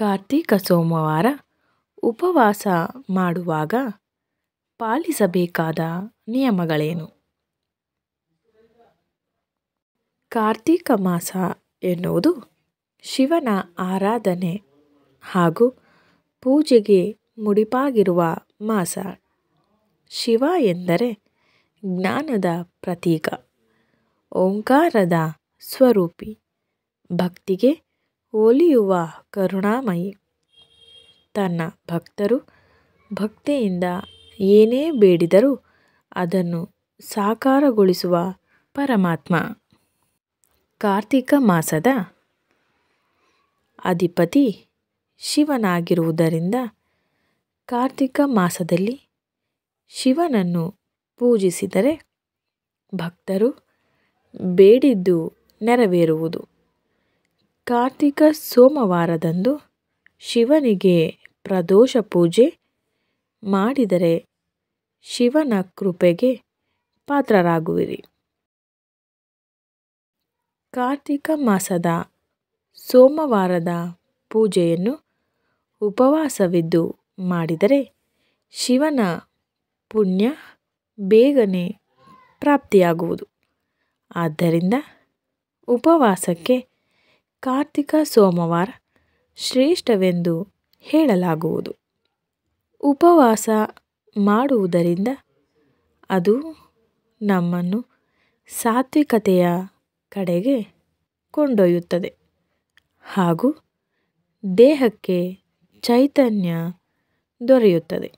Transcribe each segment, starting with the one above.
ಕಾರ್ತೀಕ ಸೋಮವಾರ ಉಪವಾಸ ಮಾಡುವಾಗ ಪಾಲಿಸಬೇಕಾದ ನಿಯಮಗಳೇನು? ಕಾರ್ತೀಕ ಮಾಸ ಎನ್ನುವುದು ಶಿವನ ಆರಾಧನೆ ಹಾಗೂ ಪೂಜೆಗೆ ಮುಡಿಪಾಗಿರುವ ಮಾಸ. ಶಿವ ಎಂದರೆ ಜ್ಞಾನದ ಪ್ರತೀಕ, ಓಂಕಾರದ ಸ್ವರೂಪಿ, ಭಕ್ತಿಗೆ ಒಲಿಯುವ ಕರುಣಾಮಯಿ. ತನ್ನ ಭಕ್ತರು ಭಕ್ತಿಯಿಂದ ಏನೇ ಬೇಡಿದರೂ ಅದನ್ನು ಸಾಕಾರಗೊಳಿಸುವ ಪರಮಾತ್ಮ. ಕಾರ್ತೀಕ ಮಾಸದ ಅಧಿಪತಿ ಶಿವನಾಗಿರುವುದರಿಂದ ಕಾರ್ತೀಕ ಮಾಸದಲ್ಲಿ ಶಿವನನ್ನು ಪೂಜಿಸಿದರೆ ಭಕ್ತರು ಬೇಡಿದ್ದು ನೆರವೇರುವುದು. ಕಾರ್ತೀಕ ಸೋಮವಾರದಂದು ಶಿವನಿಗೆ ಪ್ರದೋಷ ಪೂಜೆ ಮಾಡಿದರೆ ಶಿವನ ಕೃಪೆಗೆ ಪಾತ್ರರಾಗುವಿರಿ. ಕಾರ್ತೀಕ ಮಾಸದ ಸೋಮವಾರದ ಪೂಜೆಯನ್ನು ಉಪವಾಸವಿದ್ದು ಮಾಡಿದರೆ ಶಿವನ ಪುಣ್ಯ ಬೇಗನೆ ಪ್ರಾಪ್ತಿಯಾಗುವುದು. ಆದ್ದರಿಂದ ಉಪವಾಸಕ್ಕೆ ಕಾರ್ತೀಕ ಸೋಮವಾರ ಶ್ರೇಷ್ಠವೆಂದು ಹೇಳಲಾಗುವುದು. ಉಪವಾಸ ಮಾಡುವುದರಿಂದ ಅದು ನಮ್ಮನ್ನು ಸಾತ್ವಿಕತೆಯ ಕಡೆಗೆ ಕೊಂಡೊಯ್ಯುತ್ತದೆ ಹಾಗೂ ದೇಹಕ್ಕೆ ಚೈತನ್ಯ ದೊರೆಯುತ್ತದೆ.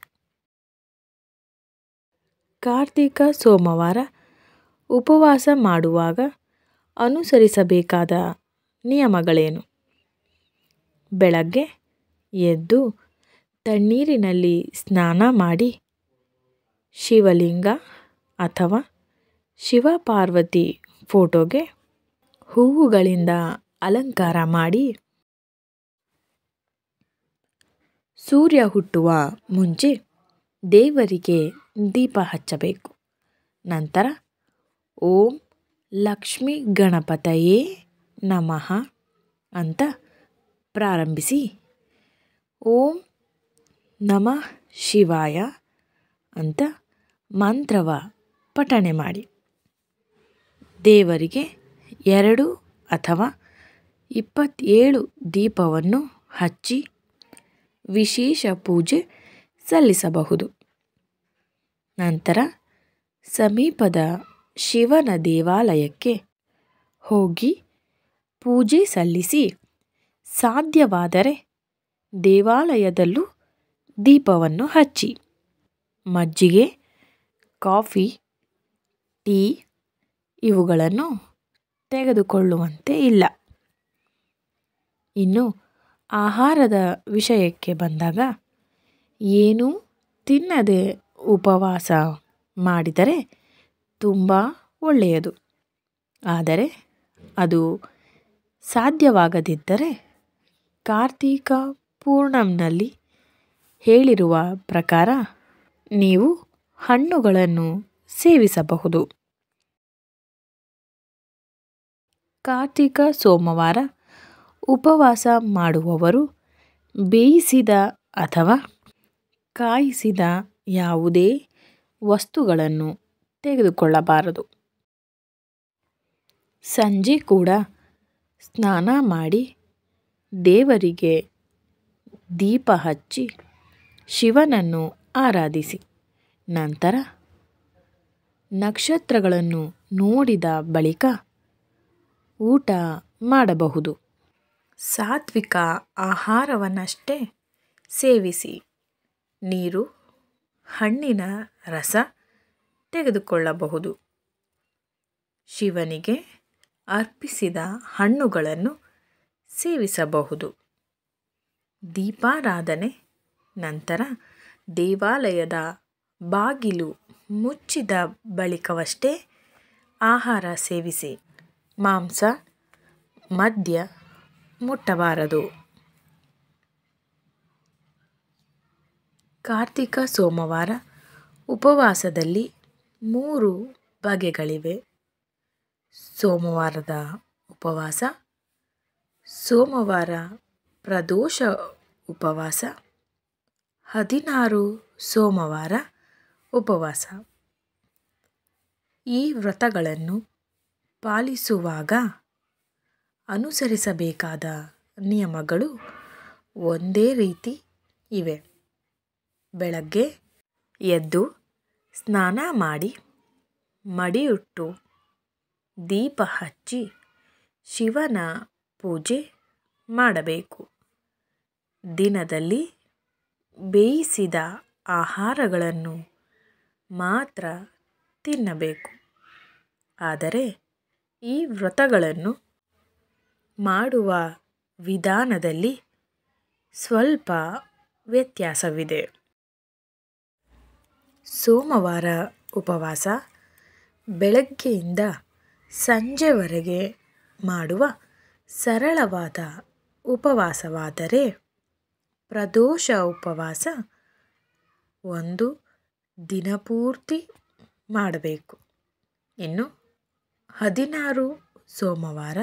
ಕಾರ್ತೀಕ ಸೋಮವಾರ ಉಪವಾಸ ಮಾಡುವಾಗ ಅನುಸರಿಸಬೇಕಾದ ನಿಯಮಗಳೇನು? ಬೆಳಗ್ಗೆ ಎದ್ದು ತಣ್ಣೀರಿನಲ್ಲಿ ಸ್ನಾನ ಮಾಡಿ ಶಿವಲಿಂಗ ಅಥವಾ ಶಿವಪಾರ್ವತಿ ಫೋಟೋಗೆ ಹೂವುಗಳಿಂದ ಅಲಂಕಾರ ಮಾಡಿ ಸೂರ್ಯ ಹುಟ್ಟುವ ಮುಂಚೆ ದೇವರಿಗೆ ದೀಪ ಹಚ್ಚಬೇಕು. ನಂತರ ಓಂ ಲಕ್ಷ್ಮೀ ಗಣಪತಯೇ ನಮಃ ಅಂತ ಪ್ರಾರಂಭಿಸಿ ಓಂ ನಮಃ ಶಿವಾಯ ಅಂತ ಮಂತ್ರವ ಪಠಣೆ ಮಾಡಿ ದೇವರಿಗೆ 2 ಅಥವಾ 27 ದೀಪವನ್ನು ಹಚ್ಚಿ ವಿಶೇಷ ಪೂಜೆ ಸಲ್ಲಿಸಬಹುದು. ನಂತರ ಸಮೀಪದ ಶಿವನ ದೇವಾಲಯಕ್ಕೆ ಹೋಗಿ ಪೂಜೆ ಸಲ್ಲಿಸಿ ಸಾಧ್ಯವಾದರೆ ದೇವಾಲಯದಲ್ಲೂ ದೀಪವನ್ನು ಹಚ್ಚಿ ಮಜ್ಜಿಗೆ, ಕಾಫಿ, ಟೀ ಇವುಗಳನ್ನು ತೆಗೆದುಕೊಳ್ಳುವಂತೆ ಇಲ್ಲ. ಇನ್ನು ಆಹಾರದ ವಿಷಯಕ್ಕೆ ಬಂದಾಗ ಏನೂ ತಿನ್ನದೆ ಉಪವಾಸ ಮಾಡಿದರೆ ತುಂಬ ಒಳ್ಳೆಯದು. ಆದರೆ ಅದು ಸಾಧ್ಯವಾಗದಿದ್ದರೆ ಕಾರ್ತೀಕ ಪೂರ್ಣಂನಲ್ಲಿ ಹೇಳಿರುವ ಪ್ರಕಾರ ನೀವು ಹಣ್ಣುಗಳನ್ನು ಸೇವಿಸಬಹುದು. ಕಾರ್ತೀಕ ಸೋಮವಾರ ಉಪವಾಸ ಮಾಡುವವರು ಬೇಯಿಸಿದ ಅಥವಾ ಕಾಯಿಸಿದ ಯಾವುದೇ ವಸ್ತುಗಳನ್ನು ತೆಗೆದುಕೊಳ್ಳಬಾರದು. ಸಂಜೆ ಕೂಡ ಸ್ನಾನ ಮಾಡಿ ದೇವರಿಗೆ ದೀಪ ಹಚ್ಚಿ ಶಿವನನ್ನು ಆರಾಧಿಸಿ ನಂತರ ನಕ್ಷತ್ರಗಳನ್ನು ನೋಡಿದ ಬಳಿಕ ಊಟ ಮಾಡಬಹುದು. ಸಾತ್ವಿಕ ಆಹಾರವನ್ನಷ್ಟೇ ಸೇವಿಸಿ ನೀರು, ಹಣ್ಣಿನ ರಸ ತೆಗೆದುಕೊಳ್ಳಬಹುದು. ಶಿವನಿಗೆ ಅರ್ಪಿಸಿದ ಹಣ್ಣುಗಳನ್ನು ಸೇವಿಸಬಹುದು. ದೀಪಾರಾಧನೆ ನಂತರ ದೇವಾಲಯದ ಬಾಗಿಲು ಮುಚ್ಚಿದ ಬಳಿಕವಷ್ಟೇ ಆಹಾರ ಸೇವಿಸಿ. ಮಾಂಸ, ಮದ್ಯ ಮುಟ್ಟಬಾರದು. ಕಾರ್ತೀಕ ಸೋಮವಾರ ಉಪವಾಸದಲ್ಲಿ 3 ಬಗೆಗಳಿವೆ. ಸೋಮವಾರದ ಉಪವಾಸ, ಸೋಮವಾರ ಪ್ರದೋಷ ಉಪವಾಸ, 16 ಸೋಮವಾರ ಉಪವಾಸ. ಈ ವ್ರತಗಳನ್ನು ಪಾಲಿಸುವಾಗ ಅನುಸರಿಸಬೇಕಾದ ನಿಯಮಗಳು ಒಂದೇ ರೀತಿ ಇವೆ. ಬೆಳಗ್ಗೆ ಎದ್ದು ಸ್ನಾನ ಮಾಡಿ ಮಡಿಯುಟ್ಟು ದೀಪ ಹಚ್ಚಿ ಶಿವನ ಪೂಜೆ ಮಾಡಬೇಕು. ದಿನದಲ್ಲಿ ಬೇಯಿಸಿದ ಆಹಾರಗಳನ್ನು ಮಾತ್ರ ತಿನ್ನಬೇಕು. ಆದರೆ ಈ ವ್ರತಗಳನ್ನು ಮಾಡುವ ವಿಧಾನದಲ್ಲಿ ಸ್ವಲ್ಪ ವ್ಯತ್ಯಾಸವಿದೆ. ಸೋಮವಾರ ಉಪವಾಸ ಬೆಳಗ್ಗೆಯಿಂದ ಸಂಜೆವರೆಗೆ ಮಾಡುವ ಸರಳವಾದ ಉಪವಾಸವಾದರೆ, ಪ್ರದೋಷ ಉಪವಾಸ ಒಂದು ದಿನಪೂರ್ತಿ ಮಾಡಬೇಕು. ಇನ್ನು 16 ಸೋಮವಾರ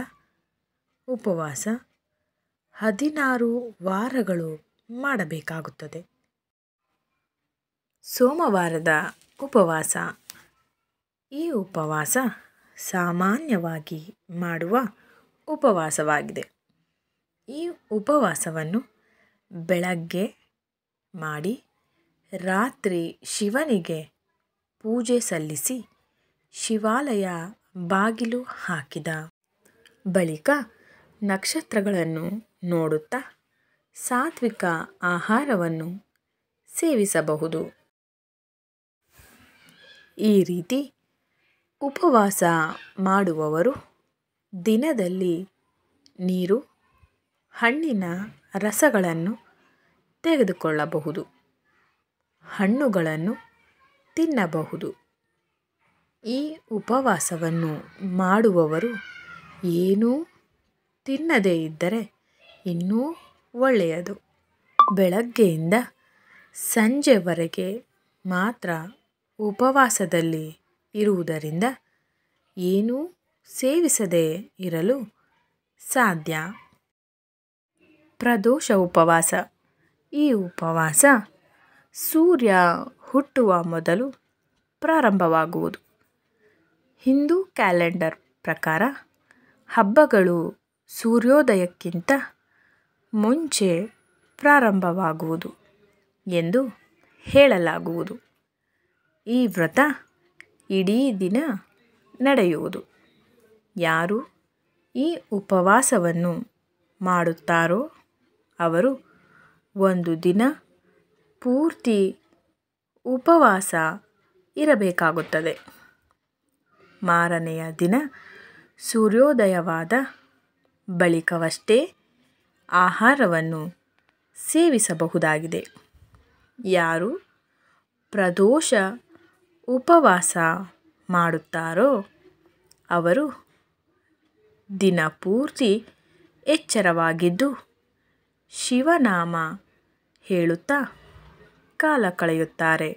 ಉಪವಾಸ 16 ವಾರಗಳು ಮಾಡಬೇಕಾಗುತ್ತದೆ. ಸೋಮವಾರದ ಉಪವಾಸ. ಈ ಉಪವಾಸ ಸಾಮಾನ್ಯವಾಗಿ ಮಾಡುವ ಉಪವಾಸವಾಗಿದೆ. ಈ ಉಪವಾಸವನ್ನು ಬೆಳಗ್ಗೆ ಮಾಡಿ ರಾತ್ರಿ ಶಿವನಿಗೆ ಪೂಜೆ ಸಲ್ಲಿಸಿ ಶಿವಾಲಯ ಬಾಗಿಲು ಹಾಕಿದ ಬಳಿಕ ನಕ್ಷತ್ರಗಳನ್ನು ನೋಡುತ್ತಾ ಸಾತ್ವಿಕ ಆಹಾರವನ್ನು ಸೇವಿಸಬಹುದು. ಈ ರೀತಿ ಉಪವಾಸ ಮಾಡುವವರು ದಿನದಲ್ಲಿ ನೀರು, ಹಣ್ಣಿನ ರಸಗಳನ್ನು ತೆಗೆದುಕೊಳ್ಳಬಹುದು. ಹಣ್ಣುಗಳನ್ನು ತಿನ್ನಬಹುದು. ಈ ಉಪವಾಸವನ್ನು ಮಾಡುವವರು ಏನೂ ತಿನ್ನದೇ ಇದ್ದರೆ ಇನ್ನೂ ಒಳ್ಳೆಯದು. ಬೆಳಗ್ಗೆಯಿಂದ ಸಂಜೆವರೆಗೆ ಮಾತ್ರ ಉಪವಾಸದಲ್ಲಿ ಇರುವುದರಿಂದ ಏನೂ ಸೇವಿಸದೇ ಇರಲು ಸಾಧ್ಯ. ಪ್ರದೋಷ ಉಪವಾಸ. ಈ ಉಪವಾಸ ಸೂರ್ಯ ಹುಟ್ಟುವ ಮೊದಲು ಪ್ರಾರಂಭವಾಗುವುದು. ಹಿಂದೂ ಕ್ಯಾಲೆಂಡರ್ ಪ್ರಕಾರ ಹಬ್ಬಗಳು ಸೂರ್ಯೋದಯಕ್ಕಿಂತ ಮುಂಚೆ ಪ್ರಾರಂಭವಾಗುವುದು ಎಂದು ಹೇಳಲಾಗುವುದು. ಈ ವ್ರತ ಇಡೀ ದಿನ ನಡೆಯುವುದು. ಯಾರು ಈ ಉಪವಾಸವನ್ನು ಮಾಡುತ್ತಾರೋ ಅವರು ಒಂದು ದಿನ ಪೂರ್ತಿ ಉಪವಾಸ ಇರಬೇಕಾಗುತ್ತದೆ. ಮಾರನೆಯ ದಿನ ಸೂರ್ಯೋದಯವಾದ ಬಳಿಕವಷ್ಟೇ ಆಹಾರವನ್ನು ಸೇವಿಸಬಹುದಾಗಿದೆ. ಯಾರು ಪ್ರದೋಷ ಉಪವಾಸ ಮಾಡುತ್ತಾರೋ ಅವರು ದಿನಪೂರ್ತಿ ಎಚ್ಚರವಾಗಿದ್ದು ಶಿವನಾಮ ಹೇಳುತ್ತಾ ಕಾಲ ಕಳೆಯುತ್ತಾರೆ.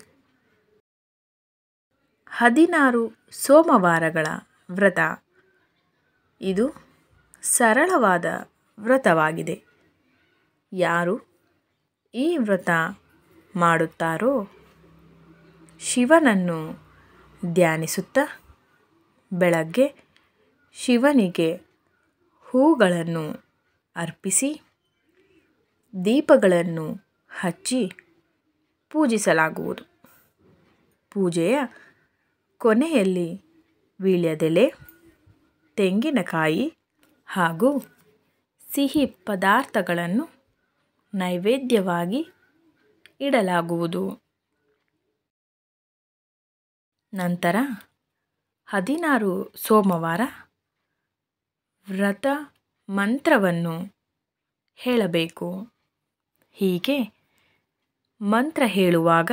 16 ಸೋಮವಾರಗಳ ವ್ರತ. ಇದು ಸರಳವಾದ ವ್ರತವಾಗಿದೆ. ಯಾರು ಈ ವ್ರತ ಮಾಡುತ್ತಾರೋ ಶಿವನನ್ನು ಧ್ಯಾನಿಸುತ್ತಾ ಬೆಳಗ್ಗೆ ಶಿವನಿಗೆ ಹೂಗಳನ್ನು ಅರ್ಪಿಸಿ ದೀಪಗಳನ್ನು ಹಚ್ಚಿ ಪೂಜಿಸಲಾಗುವುದು. ಪೂಜೆಯ ಕೊನೆಯಲ್ಲಿ ವೀಳ್ಯದೆಲೆ, ತೆಂಗಿನಕಾಯಿ ಹಾಗೂ ಸಿಹಿ ಪದಾರ್ಥಗಳನ್ನು ನೈವೇದ್ಯವಾಗಿ ಇಡಲಾಗುವುದು. ನಂತರ 16 ಸೋಮವಾರ ವ್ರತ ಮಂತ್ರವನ್ನು ಹೇಳಬೇಕು. ಹೀಗೆ ಮಂತ್ರ ಹೇಳುವಾಗ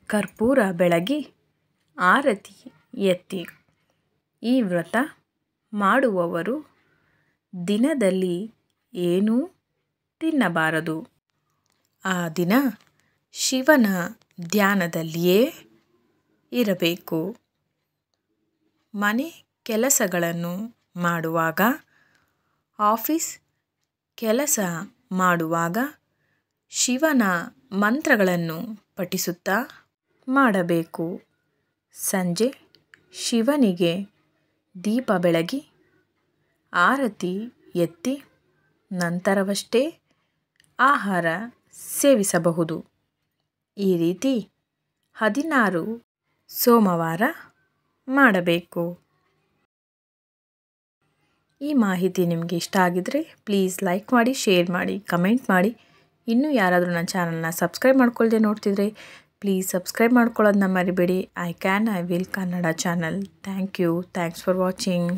ಕರ್ಪೂರ ಬೆಳಗಿ ಆರತಿ ಎತ್ತಿ. ಈ ವ್ರತ ಮಾಡುವವರು ದಿನದಲ್ಲಿ ಏನೂ ತಿನ್ನಬಾರದು. ಆ ದಿನ ಶಿವನ ಧ್ಯಾನದಲ್ಲಿಯೇ ಇರಬೇಕು. ಮನೆ ಕೆಲಸಗಳನ್ನು ಮಾಡುವಾಗ, ಆಫೀಸ್ ಕೆಲಸ ಮಾಡುವಾಗ ಶಿವನ ಮಂತ್ರಗಳನ್ನು ಪಠಿಸುತ್ತಾ ಮಾಡಬೇಕು. ಸಂಜೆ ಶಿವನಿಗೆ ದೀಪ ಬೆಳಗಿ ಆರತಿ ಎತ್ತಿ ನಂತರವಷ್ಟೇ ಆಹಾರ ಸೇವಿಸಬಹುದು. ಈ ರೀತಿ 16 ಸೋಮವಾರ ಮಾಡಬೇಕು. ಈ ಮಾಹಿತಿ ನಿಮಗೆ ಇಷ್ಟ ಆಗಿದರೆ ಪ್ಲೀಸ್ ಲೈಕ್ ಮಾಡಿ, ಶೇರ್ ಮಾಡಿ, ಕಮೆಂಟ್ ಮಾಡಿ. ಇನ್ನೂ ಯಾರಾದರೂ ನನ್ನ ಚಾನಲ್ನ ಸಬ್ಸ್ಕ್ರೈಬ್ ಮಾಡ್ಕೊಳ್ಳದೆ ನೋಡ್ತಿದ್ರೆ ಪ್ಲೀಸ್ ಸಬ್ಸ್ಕ್ರೈಬ್ ಮಾಡ್ಕೊಳ್ಳೋದನ್ನ ಮರಿಬೇಡಿ. I will Kannada channel. Thank you. Thanks for watching.